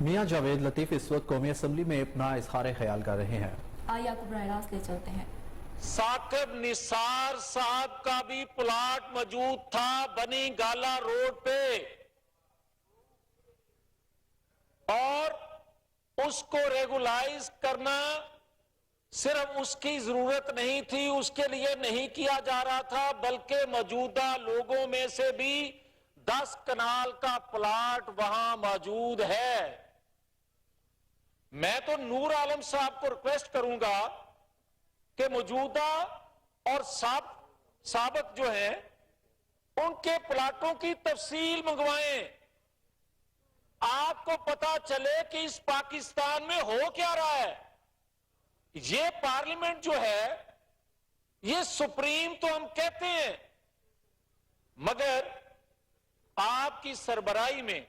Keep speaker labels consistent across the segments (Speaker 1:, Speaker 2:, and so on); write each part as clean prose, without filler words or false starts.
Speaker 1: میاں جاوید لطیف اس وقت قومی اسمبلی میں اپنا اظہار خیال کر رہے ہیں۔
Speaker 2: آئیے آپ کو براہ راست لے چلتے ہیں۔
Speaker 3: ثاقب نثار صاحب کا بھی پلاٹ موجود تھا بنی گالا روڈ پہ، اور اس کو ریگولائز کرنا صرف اس کی ضرورت نہیں تھی، اس کے لیے نہیں کیا جا رہا تھا، بلکہ موجودہ لوگوں میں سے بھی 10 کنال کا پلاٹ وہاں موجود ہے۔ میں تو نور عالم صاحب کو ریکویسٹ کروں گا کہ موجودہ اور سابق جو ہیں ان کے پلاٹوں کی تفصیل منگوائیں، آپ کو پتا چلے کہ اس پاکستان میں ہو کیا رہا ہے۔ یہ پارلیمنٹ جو ہے یہ سپریم تو ہم کہتے ہیں، مگر آپ کی سربراہی میں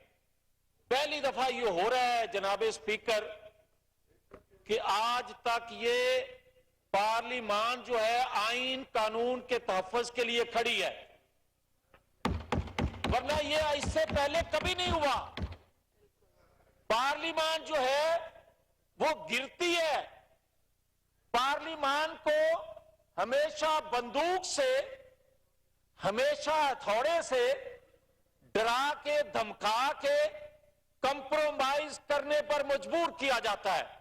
Speaker 3: پہلی دفعہ یہ ہو رہا ہے جناب اسپیکر کہ آج تک یہ پارلیمان جو ہے آئین قانون کے تحفظ کے لیے کھڑی ہے، ورنہ یہ اس سے پہلے کبھی نہیں ہوا۔ پارلیمان جو ہے وہ گرتی ہے، پارلیمان کو ہمیشہ بندوق سے، ہمیشہ ہتھوڑے سے ڈرا کے دھمکا کے کمپرومائز کرنے پر مجبور کیا جاتا ہے۔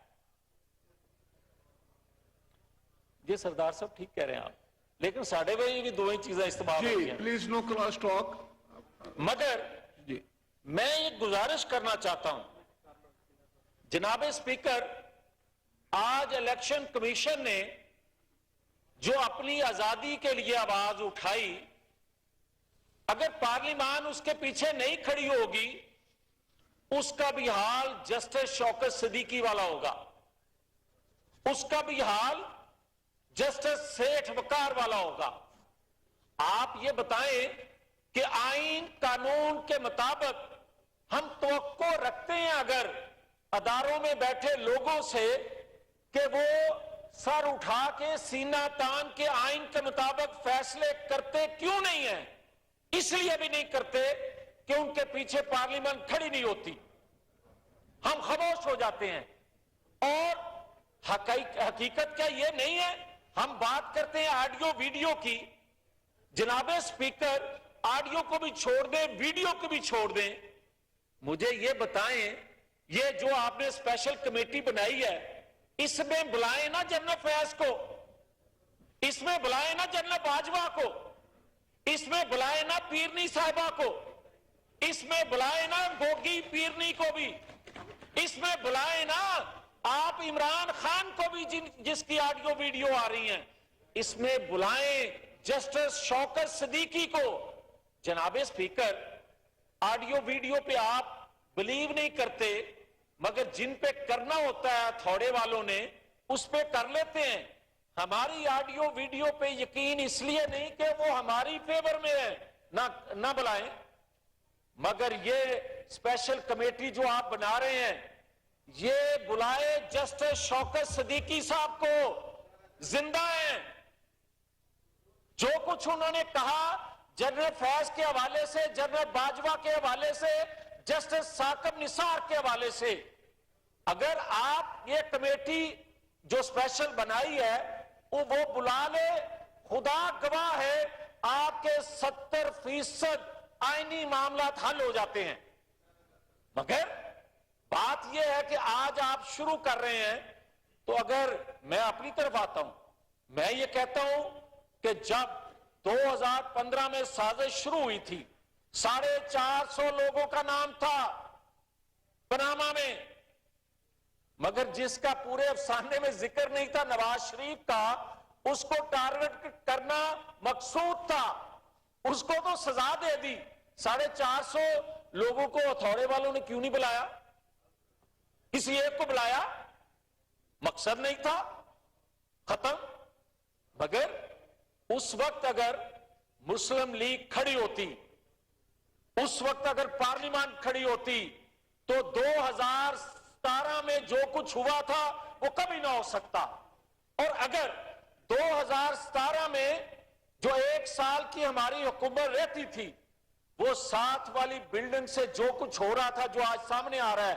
Speaker 3: یہ سردار صاحب ٹھیک کہہ رہے ہیں آپ، لیکن ساڑھے بھائی بھی دو ہی چیزیں استعمال ہوتی ہیں۔
Speaker 4: Please no class talk.
Speaker 3: مگر میں یہ گزارش کرنا چاہتا ہوں جناب اسپیکر، آج الیکشن کمیشن نے جو اپنی آزادی کے لیے آواز اٹھائی، اگر پارلیمان اس کے پیچھے نہیں کھڑی ہوگی اس کا بھی حال جسٹس شوکت صدیقی والا ہوگا، اس کا بھی حال جسٹس سیٹھ وقار والا ہوگا۔ آپ یہ بتائیں کہ آئین قانون کے مطابق ہم توقع رکھتے ہیں اگر اداروں میں بیٹھے لوگوں سے کہ وہ سر اٹھا کے سینہ تان کے آئین کے مطابق فیصلے کرتے کیوں نہیں ہیں؟ اس لیے بھی نہیں کرتے کہ ان کے پیچھے پارلیمنٹ کھڑی نہیں ہوتی، ہم خاموش ہو جاتے ہیں۔ اور حقیقت کیا یہ نہیں ہے؟ ہم بات کرتے ہیں آڈیو ویڈیو کی، جناب اسپیکر آڈیو کو بھی چھوڑ دیں، ویڈیو کو بھی چھوڑ دیں، مجھے یہ بتائیں یہ جو آپ نے اسپیشل کمیٹی بنائی ہے اس میں بلائیں نا جنرل فیاض کو، اس میں بلائیں نا جنرل باجوہ کو، اس میں بلائیں نا پیرنی صاحبہ کو، اس میں بلائیں نا گوگی پیرنی کو بھی، اس میں بلائیں نا آپ عمران خان کو بھی جس کی آڈیو ویڈیو آ رہی ہیں، اس میں بلائیں جسٹس شوکت صدیقی کو۔ جناب اسپیکر، آڈیو ویڈیو پہ آپ بلیو نہیں کرتے، مگر جن پہ کرنا ہوتا ہے تھوڑے والوں نے اس پہ کر لیتے ہیں۔ ہماری آڈیو ویڈیو پہ یقین اس لیے نہیں کہ وہ ہماری فیور میں ہے، نہ بلائیں، مگر یہ اسپیشل کمیٹی جو آپ بنا رہے ہیں یہ بلائے جسٹس شوکت صدیقی صاحب کو، زندہ ہیں۔ جو کچھ انہوں نے کہا جنرل فیض کے حوالے سے، جنرل باجوہ کے حوالے سے، جسٹس ثاقب نثار کے حوالے سے، اگر آپ یہ کمیٹی جو اسپیشل بنائی ہے وہ بلا لے، خدا گواہ ہے آپ کے 70% آئینی معاملات حل ہو جاتے ہیں۔ مگر بات یہ ہے کہ آج آپ شروع کر رہے ہیں، تو اگر میں اپنی طرف آتا ہوں، میں یہ کہتا ہوں کہ جب 2015 میں سازش شروع ہوئی تھی، 450 لوگوں کا نام تھا پاناما میں، مگر جس کا پورے افسانے میں ذکر نہیں تھا نواز شریف کا، اس کو ٹارگٹ کرنا مقصود تھا، اس کو تو سزا دے دی۔ 450 لوگوں کو ہتھوڑے والوں نے کیوں نہیں بلایا؟ کسی ایک کو بلایا، مقصد نہیں تھا، ختم۔ مگر اس وقت اگر مسلم لیگ کھڑی ہوتی، اس وقت اگر پارلیمان کھڑی ہوتی، تو 2017 میں جو کچھ ہوا تھا وہ کبھی نہ ہو سکتا۔ اور اگر 2017 میں جو 1 سال کی ہماری حکومت رہتی تھی، وہ 7 والی بلڈنگ سے جو کچھ ہو رہا تھا، جو آج سامنے آ رہا ہے،